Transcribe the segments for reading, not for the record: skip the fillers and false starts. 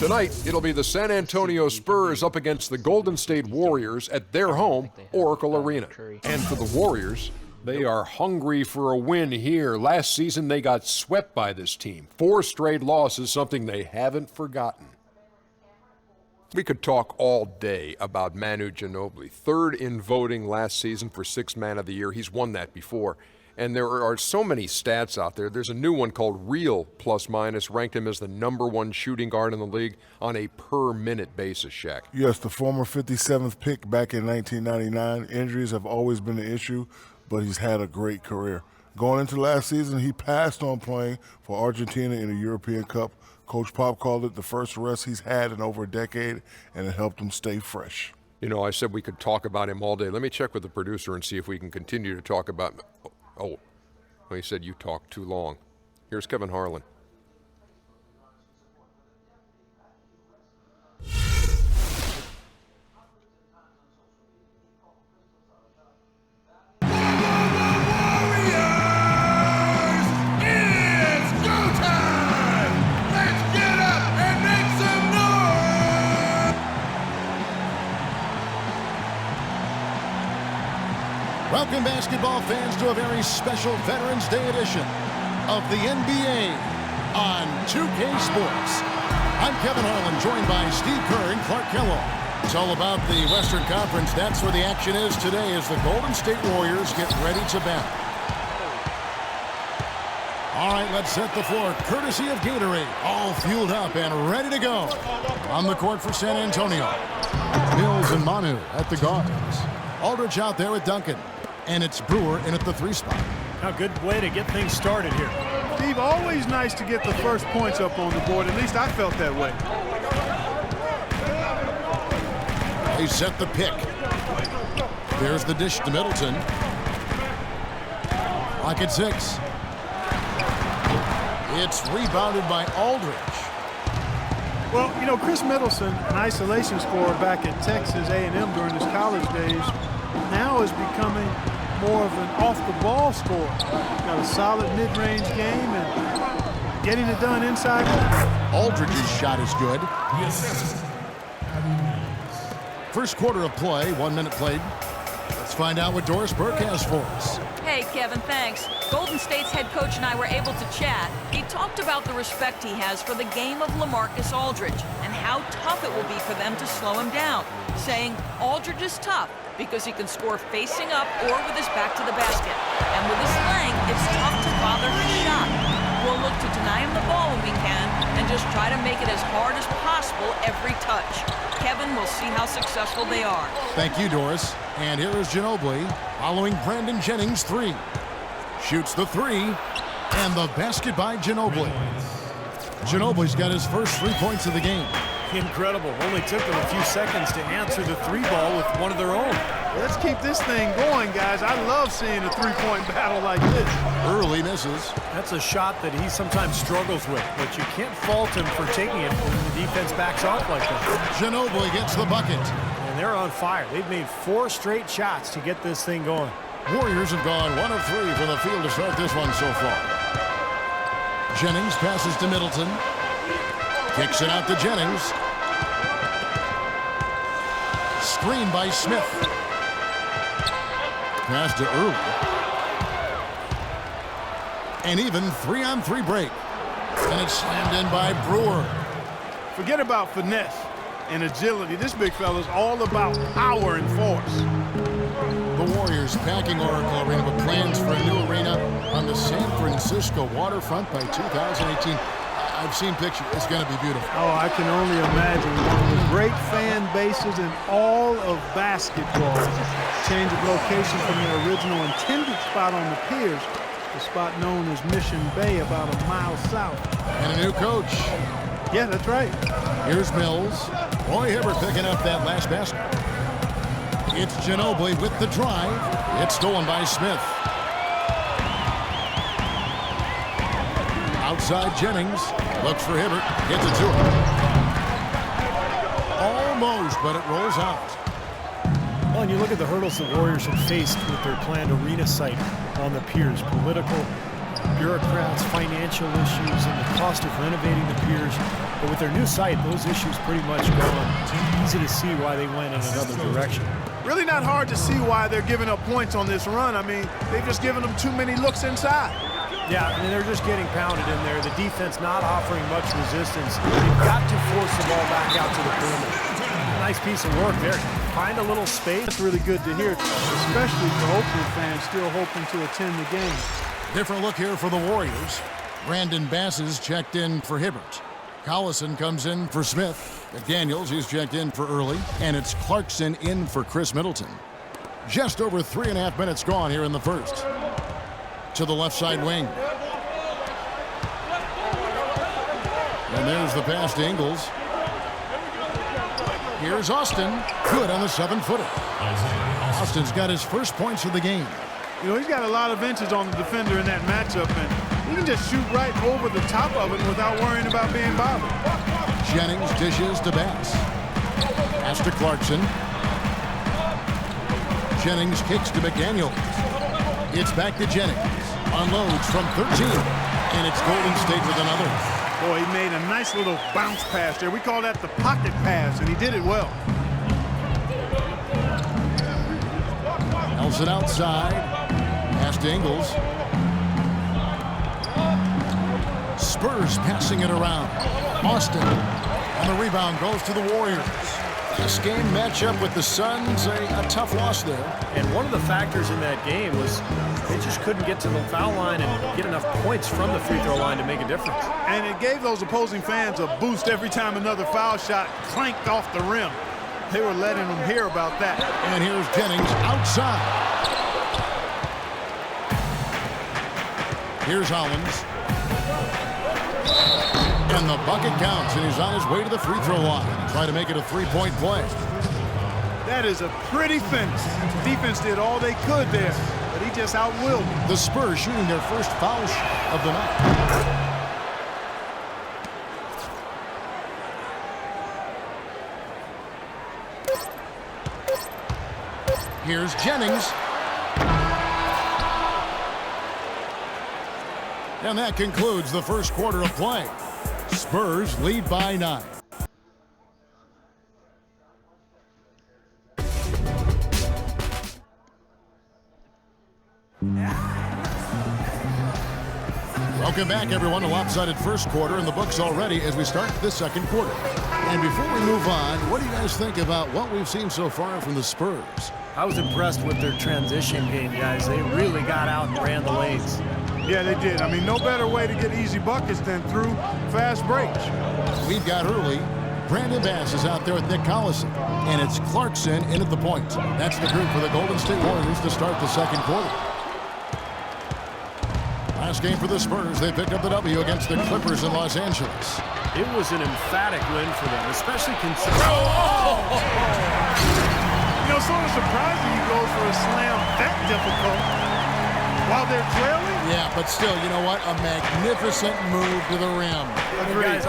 Tonight, it'll be the San Antonio Spurs up against the Golden State Warriors at their home, Oracle Arena. And for the Warriors, they are hungry for a win here. Last season, they got swept by this team. 4 straight losses, something they haven't forgotten. We could talk all day about Manu Ginobili, 3rd in voting last season for 6th Man of the Year. He's won that before. And there are so many stats out there. There's a new one called Real Plus Minus, ranked him as the #1 shooting guard in the league on a per-minute basis, Shaq. Yes, the former 57th pick back in 1999. Injuries have always been an issue, but he's had a great career. Going into last season, he passed on playing for Argentina in the European Cup. Coach Pop called it the first rest he's had in over a decade, and it helped him stay fresh. You know, I said we could talk about him all day. Let me check with the producer and see if we can continue to talk about him. Oh, well, he said you talked too long. Here's Kevin Harlan. Welcome, basketball fans, to a very special Veterans Day edition of the NBA on 2K Sports. I'm Kevin Harlan, joined by Steve Kerr and Clark Kellogg. It's all about the Western Conference. That's where the action is today as the Golden State Warriors get ready to battle. All right, let's set the floor. Courtesy of Gatorade, all fueled up and ready to go. On the court for San Antonio, Mills and Manu at the guards. Aldridge out there with Duncan. And it's Brewer in at the 3 spot. A good way to get things started here. Steve, always nice to get the first points up on the board. At least I felt that way. They set the pick. There's the dish to Middleton. Clock at 6. It's rebounded by Aldridge. Well, you know, Chris Middleton, an isolation scorer back at Texas A&M during his college days, now is becoming more of an off-the-ball scorer. Got a solid mid-range game and getting it done inside. Aldridge's shot is good. First quarter of play, 1 minute played. Let's find out what Doris Burke has for us. Hey, Kevin, thanks. Golden State's head coach and I were able to chat. He talked about the respect he has for the game of LaMarcus Aldridge and how tough it will be for them to slow him down, saying Aldridge is tough because he can score facing up or with his back to the basket. And with his length, it's tough to bother his shot. We'll look to deny him the ball when we can and just try to make it as hard as possible every touch. Kevin, we'll see how successful they are. Thank you, Doris. And here is Ginobili following Brandon Jennings' 3. Shoots the 3, and the basket by Ginobili. Ginobili's got his first 3 points of the game. Incredible. Only took them a few seconds to answer the 3-ball with one of their own. Let's keep this thing going, guys. I love seeing a 3-point battle like this. Early misses. That's a shot that he sometimes struggles with, but you can't fault him for taking it when the defense backs off like that. Ginobili gets the bucket. And they're on fire. They've made 4 straight shots to get this thing going. Warriors have gone 1 of 3 from the field to start this one so far. Jennings passes to Middleton. Kicks it out to Jennings. Screen by Smith. Pass to Early. And even 3-on-3 break. And it's slammed in by Brewer. Forget about finesse and agility. This big fella's all about power and force. The Warriors packing Oracle Arena with plans for a new arena on the San Francisco waterfront by 2018. I've seen pictures. It's going to be beautiful. Oh, I can only imagine. One of the great fan bases in all of basketball. Change of location from their original intended spot on the piers, the spot known as Mission Bay, about a mile south. And a new coach. Yeah, that's right. Here's Mills. Roy Hibbert picking up that last basket. It's Ginobili with the drive. It's stolen by Smith. Outside Jennings. Looks for Hibbert. Gets it to him. Almost, but it rolls out. Well, and you look at the hurdles the Warriors have faced with their planned arena site on the piers. Political, bureaucrats, financial issues, and the cost of renovating the piers. But with their new site, those issues pretty much gone. It's easy to see why they went in another direction. Really not hard to see why they're giving up points on this run. I mean, they've just given them too many looks inside. Yeah, I mean, they're just getting pounded in there. The defense not offering much resistance. They've got to force the ball back out to the perimeter. Nice piece of work there. Find a little space. That's really good to hear, especially for Oakland fans still hoping to attend the game. Different look here for the Warriors. Brandon Bass is checked in for Hibbert. Collison comes in for Smith. McDaniels, he's checked in for Early. And it's Clarkson in for Chris Middleton. Just over 3.5 minutes gone here in the first. To the left side wing. And there's the pass to Ingles. Here's Austin. Good on the 7-footer. Austin's got his first points of the game. You know, he's got a lot of inches on the defender in that matchup, and he can just shoot right over the top of it without worrying about being bothered. Jennings dishes to Bass. Pass to Clarkson. Jennings kicks to McDaniels. It's back to Jennings. Unloads from 13. And it's Golden State with another. Boy, he made a nice little bounce pass there. We call that the pocket pass, and he did it well. Nelson outside. Pass to Ingles. Spurs passing it around. Austin on the rebound goes to the Warriors. This game matchup with the Suns, a tough loss there. And one of the factors in that game was they just couldn't get to the foul line and get enough points from the free throw line to make a difference. And it gave those opposing fans a boost every time another foul shot clanked off the rim. They were letting them hear about that. And here's Jennings outside. Here's Hollins. And the bucket counts, and he's on his way to the free throw line. Try to make it a three-point play. That is a pretty finish. Defense did all they could there, but he just outwilled them. The Spurs shooting their first foul shot of the night. Here's Jennings. And that concludes the first quarter of play. Spurs lead by 9. Welcome back, everyone. A lopsided first quarter in the books already as we start the second quarter. And before we move on, what do you guys think about what we've seen so far from the Spurs? I was impressed with their transition game, guys. They really got out and ran the lanes. Yeah, they did. I mean, no better way to get easy buckets than through fast breaks. We've got Early. Brandon Bass is out there with Nick Collison. And it's Clarkson in at the point. That's the group for the Golden State Warriors to start the second quarter. Last game for the Spurs, they picked up the W against the Clippers in Los Angeles. It was an emphatic win for them, especially considering... You know, sort of surprising he goes for a slam that difficult while they're trailing. Yeah, but still, you know what? A magnificent move to the rim. Guys,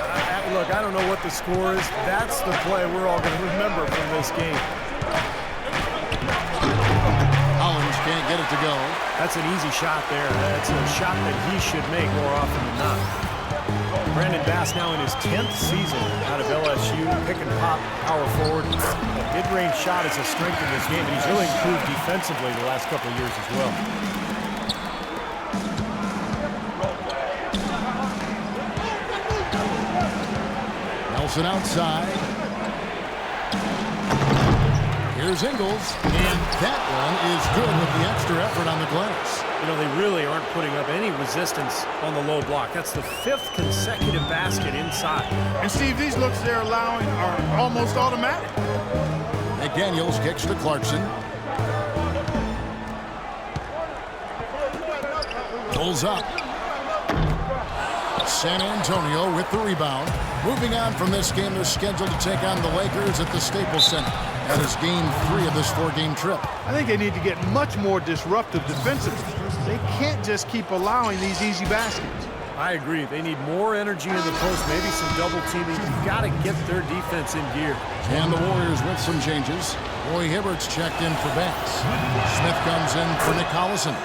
look, I don't know what the score is. That's the play we're all going to remember from this game. Hollins can't get it to go. That's an easy shot there. That's a shot that he should make more often than not. Brandon Bass now in his 10th season out of LSU, pick and pop, power forward. A mid-range shot is a strength in this game, and he's really improved defensively the last couple of years as well. Nelson outside. Here's Ingles, and that one is good with the extra effort on the glass. You know, they really aren't putting up any resistance on the low block. That's the 5th consecutive basket inside. And Steve, these looks they're allowing are almost automatic. McDaniels kicks to Clarkson. Pulls up. San Antonio with the rebound. Moving on from this game, they're scheduled to take on the Lakers at the Staples Center. That is game 3 of this 4-game trip. I think they need to get much more disruptive defensively. They can't just keep allowing these easy baskets. I agree. They need more energy in the post, maybe some double teaming. You've got to get their defense in gear. And the Warriors with some changes. Roy Hibbert's checked in for Bass. Smith comes in for Nick Collison.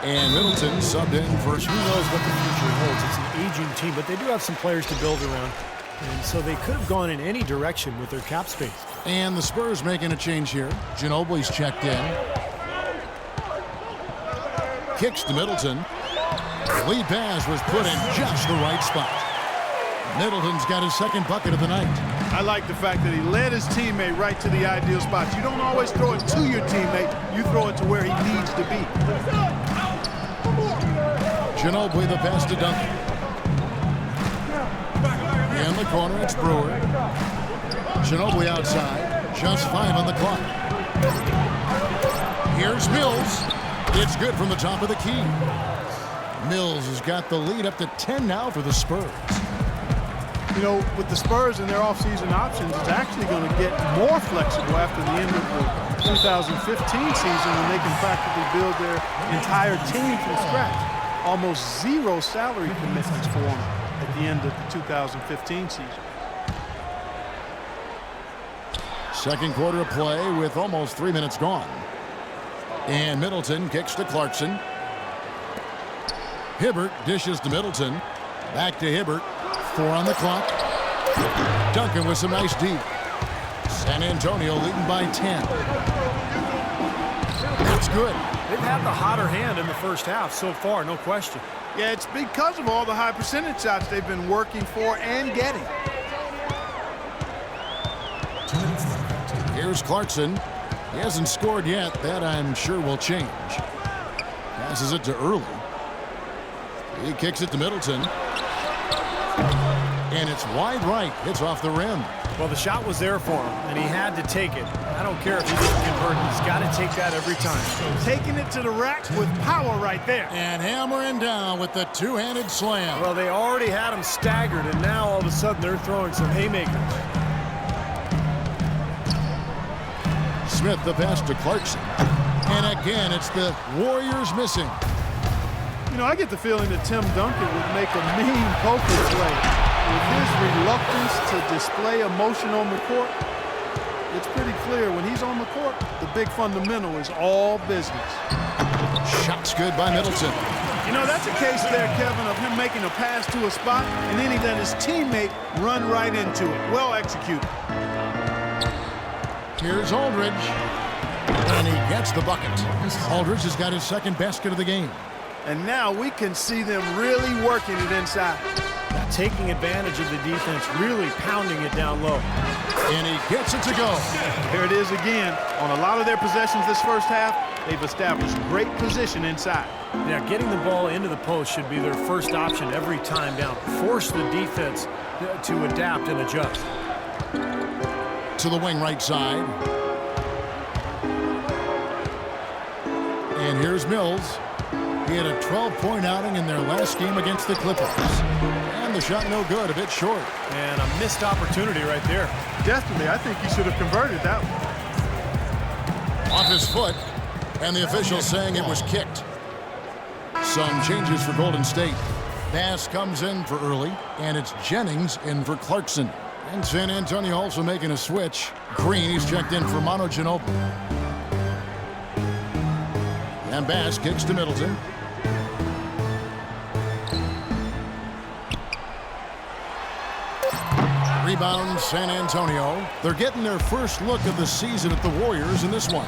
And Middleton subbed in for... Who knows what the future holds? It's an aging team, but they do have some players to build around. And so they could have gone in any direction with their cap space. And the Spurs making a change here. Ginobili's checked in. Kicks to Middleton. Lead pass was put in just the right spot. Middleton's got his second bucket of the night. I like the fact that he led his teammate right to the ideal spot. You don't always throw it to your teammate. You throw it to where he needs to be. Ginobili the pass to Duncan. In the corner, it's Brewer. Ginobili outside. Just 5 on the clock. Here's Mills. It's good from the top of the key. Mills has got the lead up to 10 now for the Spurs. You know, with the Spurs and their offseason options, it's actually going to get more flexible after the end of the 2015 season when they can practically build their entire team from scratch. Almost zero salary commitments for them at the end of the 2015 season. Second quarter of play with almost 3 minutes gone. And Middleton kicks to Clarkson. Hibbert dishes to Middleton. Back to Hibbert. 4 on the clock. Duncan with some nice deep. San Antonio leading by 10. That's good. They've had the hotter hand in the first half so far, no question. Yeah, it's because of all the high percentage shots they've been working for and getting. Here's Clarkson. He hasn't scored yet. That, I'm sure, will change. Passes it to Early. He kicks it to Middleton. And it's wide right. Hits off the rim. Well, the shot was there for him, and he had to take it. I don't care if he didn't convert. He's got to take that every time. Taking it to the rack with power right there. And hammering down with the two-handed slam. Well, they already had him staggered, and now all of a sudden they're throwing some haymakers. Smith the pass to Clarkson. And again, it's the Warriors missing. You know, I get the feeling that Tim Duncan would make a mean poker play. With his reluctance to display emotion on the court, it's pretty clear when he's on the court, the big fundamental is all business. Shot's good by Middleton. You know, that's a case there, Kevin, of him making a pass to a spot, and then he let his teammate run right into it. Well executed. Here's Aldridge. And he gets the bucket. Aldridge has got his second basket of the game. And now we can see them really working it inside. Taking advantage of the defense, really pounding it down low. And he gets it to go. Here it is again. On a lot of their possessions this first half, they've established great position inside. Yeah, getting the ball into the post should be their first option every time down. Force the defense to adapt and adjust. To the wing right side. And here's Mills. He had a 12-point outing in their last game against the Clippers. And the shot no good, a bit short. And a missed opportunity right there. Definitely, I think he should have converted that one. Off his foot, and the official saying it was kicked. Some changes for Golden State. Bass comes in for Early, and it's Jennings in for Clarkson. And San Antonio also making a switch. Green, he's checked in for Manu Ginobili. And Bass kicks to Middleton. Rebound San Antonio. They're getting their first look of the season at the Warriors in this one.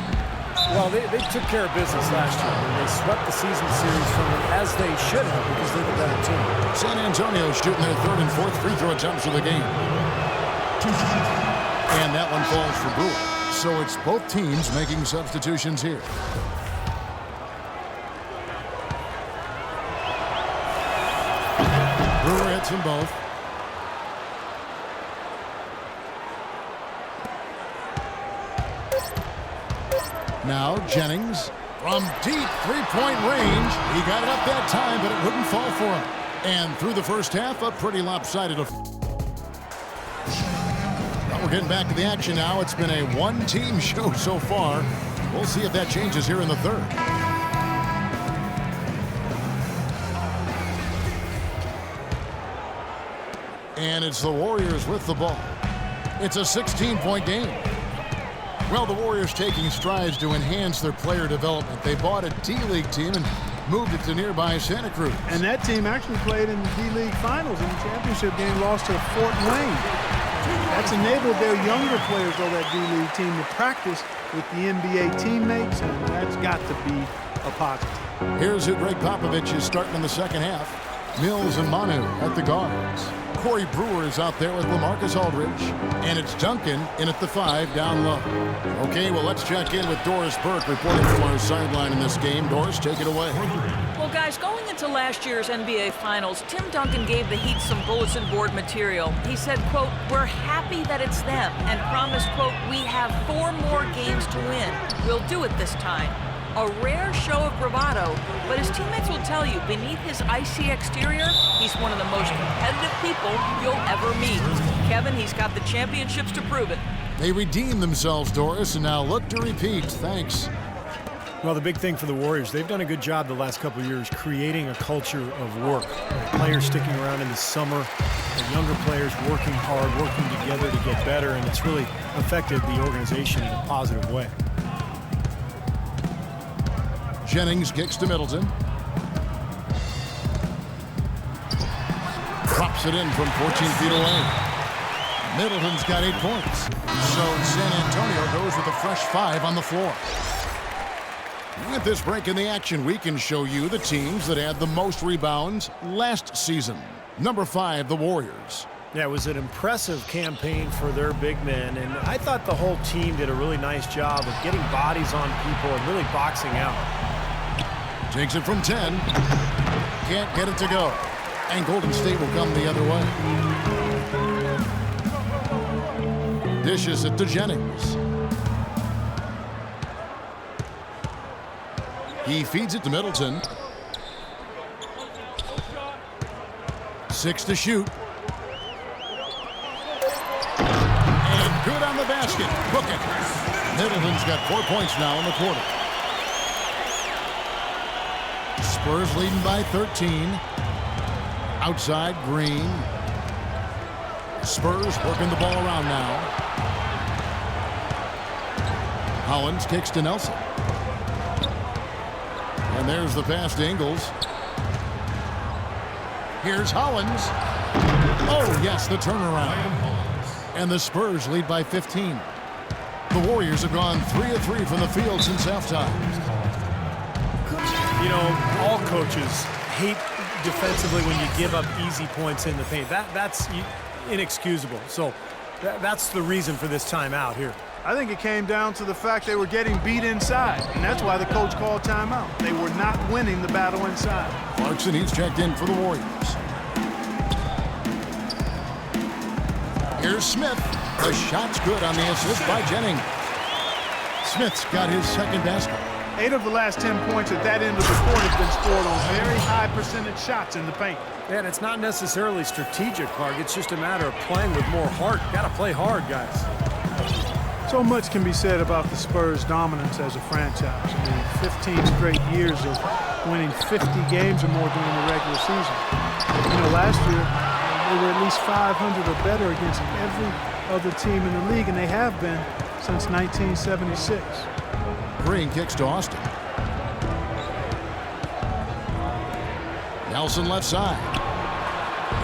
Well, they took care of business last year. And they swept the season series from them as they should have because they're the better team. San Antonio shooting their third and fourth free throw attempts of the game. And that one falls for Brewer. So it's both teams making substitutions here. Brewer hits them both. Now Jennings from deep three-point range. He got it up that time, but it wouldn't fall for him. And through the first half, a pretty lopsided. Well, we're getting back to the action now. It's been a one-team show so far. We'll see if that changes here in the third. And it's the Warriors with the ball. It's a 16-point game. Well, the Warriors taking strides to enhance their player development. They bought a D-League team, and moved it to nearby Santa Cruz. And that team actually played in the D-League Finals in the championship game, lost to Fort Wayne. That's enabled their younger players of that D-League team to practice with the NBA teammates, and that's got to be a positive. Here's who Greg Popovich is starting in the second half. Mills and Manu at the guards. Corey Brewer is out there with LaMarcus Aldridge. And it's Duncan in at the 5 down low. Okay, well, let's check in with Doris Burke reporting from our sideline in this game. Doris, take it away. Well, guys, going into last year's NBA Finals, Tim Duncan gave the Heat some bulletin board material. He said, quote, "We're happy that it's them," and promised, quote, "We have 4 more games to win. We'll do it this time." A rare show of bravado, but his teammates will tell you, beneath his icy exterior, he's one of the most competitive people you'll ever meet. Kevin, he's got the championships to prove it. They redeemed themselves, Doris, and now look to repeat. Thanks. Well, the big thing for the Warriors, they've done a good job the last couple of years creating a culture of work. Players sticking around in the summer, the younger players working hard, working together to get better, and it's really affected the organization in a positive way. Jennings kicks to Middleton. Drops it in from 14 feet away. Middleton's got 8 points. So San Antonio goes with a fresh 5 on the floor. At this break in the action, we can show you the teams that had the most rebounds last season. Number 5, the Warriors. Yeah, it was an impressive campaign for their big men, and I thought the whole team did a really nice job of getting bodies on people and really boxing out. Takes it from 10. Can't get it to go. And Golden State will come the other way. Dishes it to Jennings. He feeds it to Middleton. 6 to shoot. And good on the basket. Book it. Middleton's got 4 points now in the quarter. Spurs leading by 13. Outside, Green. Spurs working the ball around now. Hollins kicks to Nelson. And there's the pass to Ingles. Here's Hollins. Oh, yes, the turnaround. And the Spurs lead by 15. The Warriors have gone 3 of 3 from the field since halftime. You know, all coaches hate defensively when you give up easy points in the paint. That's inexcusable. So that's the reason for this timeout here. I think it came down to the fact they were getting beat inside, and that's why the coach called timeout. They were not winning the battle inside. Clarkson, he's checked in for the Warriors. Here's Smith. The shot's good on the assist by Jennings. Smith's got his second basket. 8 of the last 10 points at that end of the court have been scored on very high percentage shots in the paint. And it's not necessarily strategic, Clark. It's just a matter of playing with more heart. Got to play hard, guys. So much can be said about the Spurs' dominance as a franchise. I mean, 15 straight years of winning 50 games or more during the regular season. You know, last year, they were at least 500 or better against every other team in the league, and they have been since 1976. Green kicks to Austin. Nelson left side.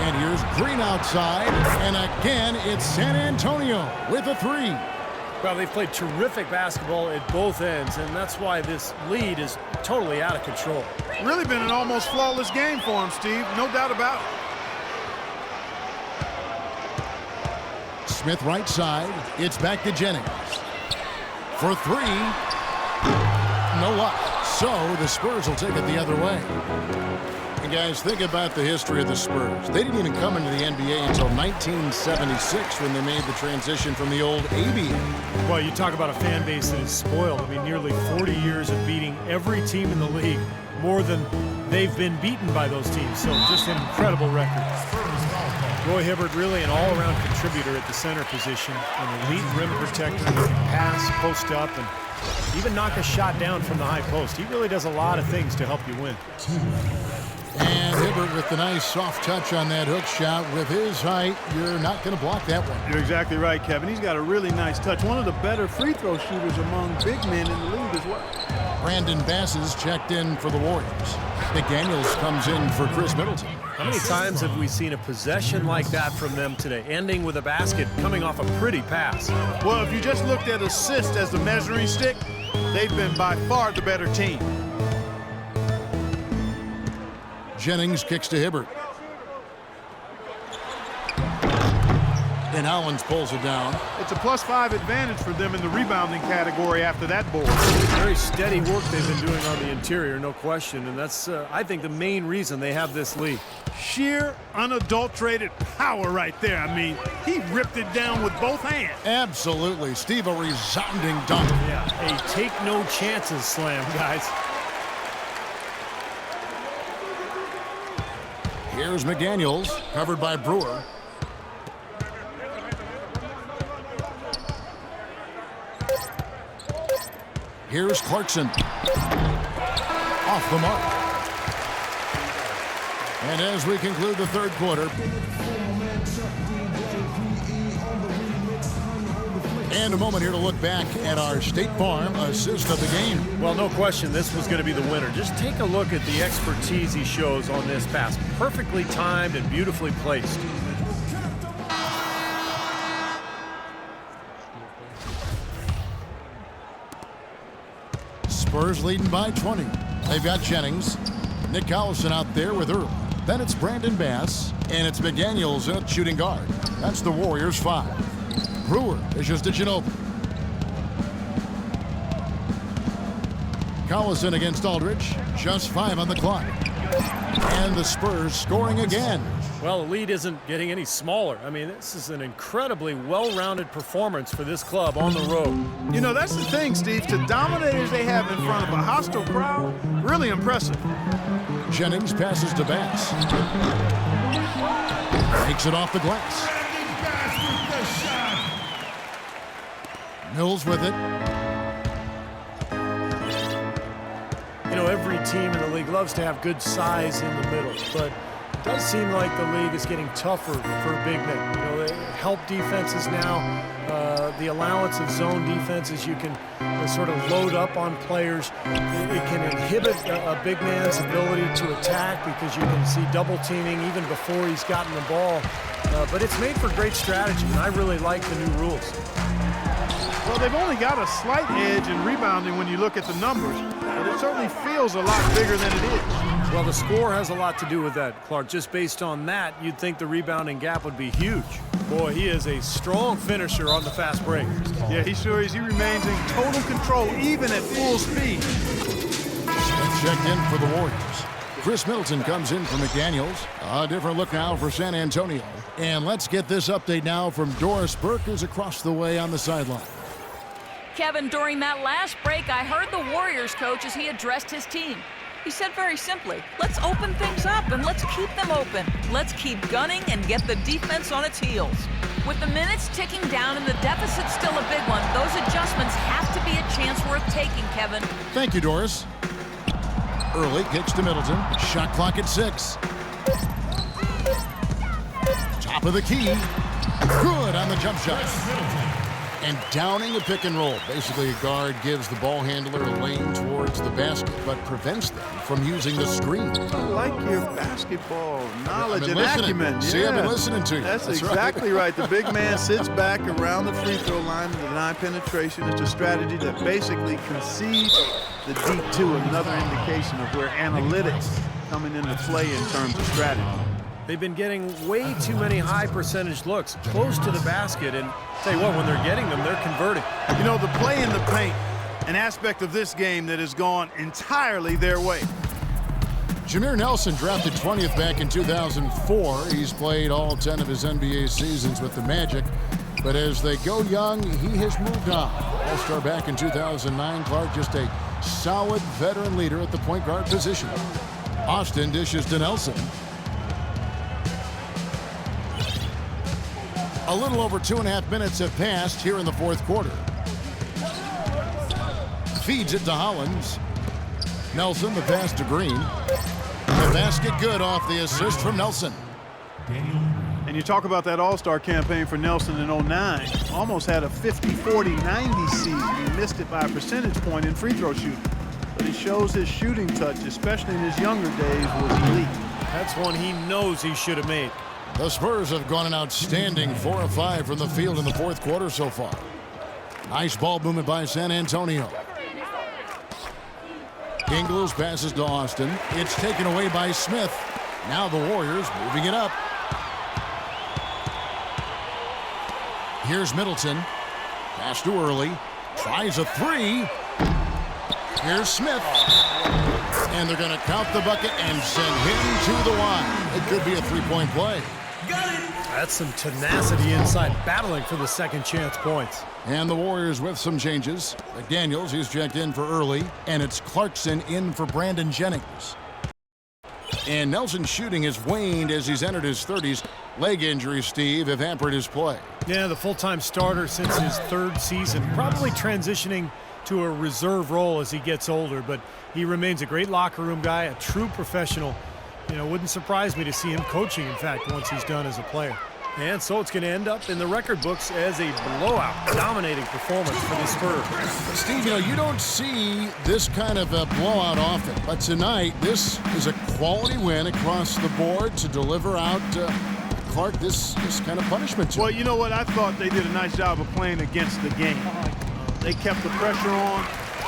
And here's Green outside. And again, it's San Antonio with a 3. Well, they've played terrific basketball at both ends, and that's why this lead is totally out of control. Really been an almost flawless game for them, Steve. No doubt about it. Smith right side. It's back to Jennings. For 3. No luck. So the Spurs will take it the other way. And guys, think about the history of the Spurs. They didn't even come into the NBA until 1976 when they made the transition from the old ABA. Well, you talk about a fan base that is spoiled. I mean, nearly 40 years of beating every team in the league, more than they've been beaten by those teams. So just an incredible record. Roy Hibbert really an all-around contributor at the center position, an elite rim protector who can pass, post up, and even knock a shot down from the high post. He really does a lot of things to help you win. And Hibbert with the nice soft touch on that hook shot. With his height, you're not going to block that one. You're exactly right, Kevin. He's got a really nice touch. One of the better free throw shooters among big men in the league as well. Brandon Bass is checked in for the Warriors. McDaniels comes in for Chris Middleton. How many times have we seen a possession like that from them today, ending with a basket coming off a pretty pass? Well, if you just looked at assists as the measuring stick, they've been by far the better team. Jennings kicks to Hibbert. And Hollins pulls it down. It's a +5 advantage for them in the rebounding category after that board. Very steady work they've been doing on the interior, no question, and that's, I think, the main reason they have this lead. Sheer, unadulterated power right there. I mean, he ripped it down with both hands. Absolutely. Steve, a resounding dunk. Yeah, a take-no-chances slam, guys. Here's McDaniels, covered by Brewer. Here's Clarkson. Off the mark. And as we conclude the third quarter, and a moment here to look back at our State Farm assist of the game. Well, no question, this was going to be the winner. Just take a look at the expertise he shows on this pass. Perfectly timed and beautifully placed. Spurs leading by 20. They've got Jennings. Nick Collison out there with Earl. Then it's Brandon Bass, and it's McDaniels at shooting guard. That's the Warriors' 5. Brewer is just ditching open. Collison against Aldridge. Just 5 on the clock. And the Spurs scoring again. Well, the lead isn't getting any smaller. I mean, this is an incredibly well-rounded performance for this club on the road. You know, that's the thing, Steve. To dominate as they have in front of a hostile crowd, really impressive. Jennings passes to Bass. Takes it off the glass. Mills with it. You know, every team in the league loves to have good size in the middle, but it does seem like the league is getting tougher for big men. You know, they help defenses now. The allowance of zone defenses, you can sort of load up on players. It can inhibit a big man's ability to attack because you can see double teaming even before he's gotten the ball. But it's made for great strategy, and I really like the new rules. Well, they've only got a slight edge in rebounding when you look at the numbers, but it certainly feels a lot bigger than it is. Well, the score has a lot to do with that, Clark. Just based on that, you'd think the rebounding gap would be huge. Boy, he is a strong finisher on the fast break. Yeah, he sure is. He remains in total control, even at full speed. Checked in for the Warriors. Chris Middleton comes in for McDaniels. A different look now for San Antonio. And let's get this update now from Doris Burke, who's across the way on the sideline. Kevin, during that last break, I heard the Warriors coach as he addressed his team. He said very simply, let's open things up and let's keep them open. Let's keep gunning and get the defense on its heels. With the minutes ticking down and the deficit still a big one, those adjustments have to be a chance worth taking, Kevin. Thank you, Doris. Early kicks to Middleton. Shot clock at 6. Top of the key. Good on the jump shot. And downing a pick and roll. Basically, a guard gives the ball handler a lane towards the basket, but prevents them from using the screen. I like your basketball knowledge and acumen. See, I've been listening to you. That's exactly right. The big man sits back around the free throw line to deny penetration. It's a strategy that basically concedes the deep two, another indication of where analytics coming into play in terms of strategy. They've been getting way too many high percentage looks close to the basket, and tell you what, when they're getting them, they're converting. You know, the play in the paint, an aspect of this game that has gone entirely their way. Jameer Nelson drafted 20th back in 2004. He's played all 10 of his NBA seasons with the Magic. But as they go young, he has moved on. All-Star back in 2009. Clark, just a solid veteran leader at the point guard position. Austin dishes to Nelson. A little over 2.5 minutes have passed here in the fourth quarter. Feeds it to Hollins. Nelson, the pass to Green. The basket good off the assist from Nelson. And you talk about that All-Star campaign for Nelson in 09. Almost had a 50-40-90 season. He missed it by a percentage point in free throw shooting. shows his shooting touch, especially in his younger days, was elite. That's one he knows he should have made. The Spurs have gone an outstanding 4 of 5 from the field in the fourth quarter so far. Nice ball movement by San Antonio. Ingles passes to Austin. It's taken away by Smith. Now the Warriors moving it up. Here's Middleton. Pass to Early. Tries a three. Here's Smith. And they're going to count the bucket and send him to the line. It could be a three-point play. That's some tenacity inside, battling for the second chance points. And the Warriors with some changes. McDaniels, he's checked in for Early. And it's Clarkson in for Brandon Jennings. And Nelson's shooting has waned as he's entered his 30s. Leg injuries, Steve, have hampered his play. Yeah, the full-time starter since his third season. Probably transitioning to a reserve role as he gets older, but he remains a great locker room guy, a true professional. You know, wouldn't surprise me to see him coaching, in fact, once he's done as a player. And so it's going to end up in the record books as a blowout, dominating performance for the Spurs. Steve, you know, you don't see this kind of a blowout often, but tonight this is a quality win across the board to deliver out Clark this kind of punishment to him. Well, you know what? I thought they did a nice job of playing against the game. They kept the pressure on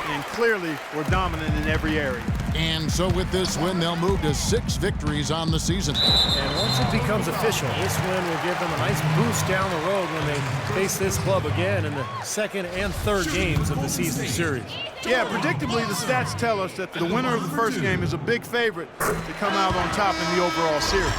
and clearly were dominant in every area. And so with this win, they'll move to 6 victories on the season. And once it becomes official, this win will give them a nice boost down the road when they face this club again in the second and third games of the season series. Yeah, predictably, the stats tell us that the winner of the first game is a big favorite to come out on top in the overall series.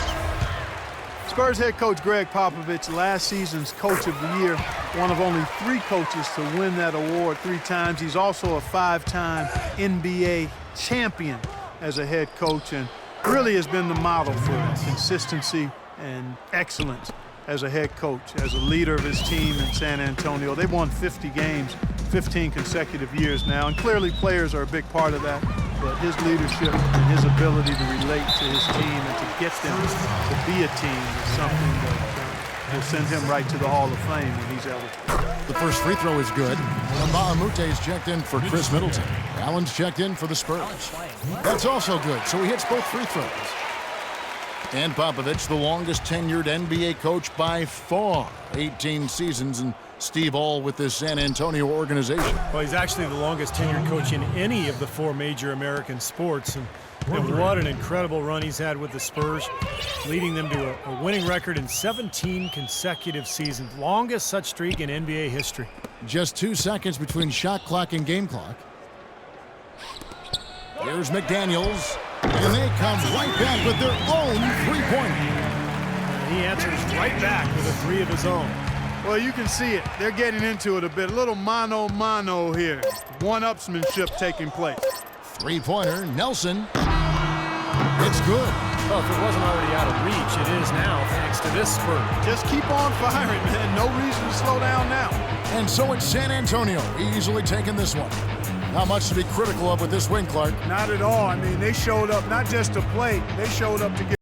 Spurs head coach Greg Popovich, last season's Coach of the Year, one of only 3 coaches to win that award 3 times. He's also a 5-time NBA champion as a head coach and really has been the model for consistency and excellence as a head coach, as a leader of his team in San Antonio. They've won 50 games, 15 consecutive years now, and clearly players are a big part of that. But his leadership and his ability to relate to his team and to get them to be a team is something that will send him right to the Hall of Fame when he's eligible. The first free throw is good. Mbamute is checked in for Chris Middleton. Allen's checked in for the Spurs. That's also good, so he hits both free throws. And Popovich, the longest tenured NBA coach by far, 18 seasons, and Steve all with this San Antonio organization. Well, he's actually the longest tenured coach in any of the 4 major American sports. And what an incredible run he's had with the Spurs, leading them to a winning record in 17 consecutive seasons. Longest such streak in NBA history. Just 2 seconds between shot clock and game clock. Here's McDaniels, and they come right back with their own three-pointer. He answers right back with a 3 of his own. Well, you can see it. They're getting into it a bit. A little mano-mano here. One-upsmanship taking place. Three-pointer, Nelson. It's good. Well, if it wasn't already out of reach, it is now, thanks to this spurt. Just keep on firing, man. No reason to slow down now. And so it's San Antonio easily taking this one. Not much to be critical of with this win, Clark. Not at all. I mean, they showed up not just to play. They showed up to get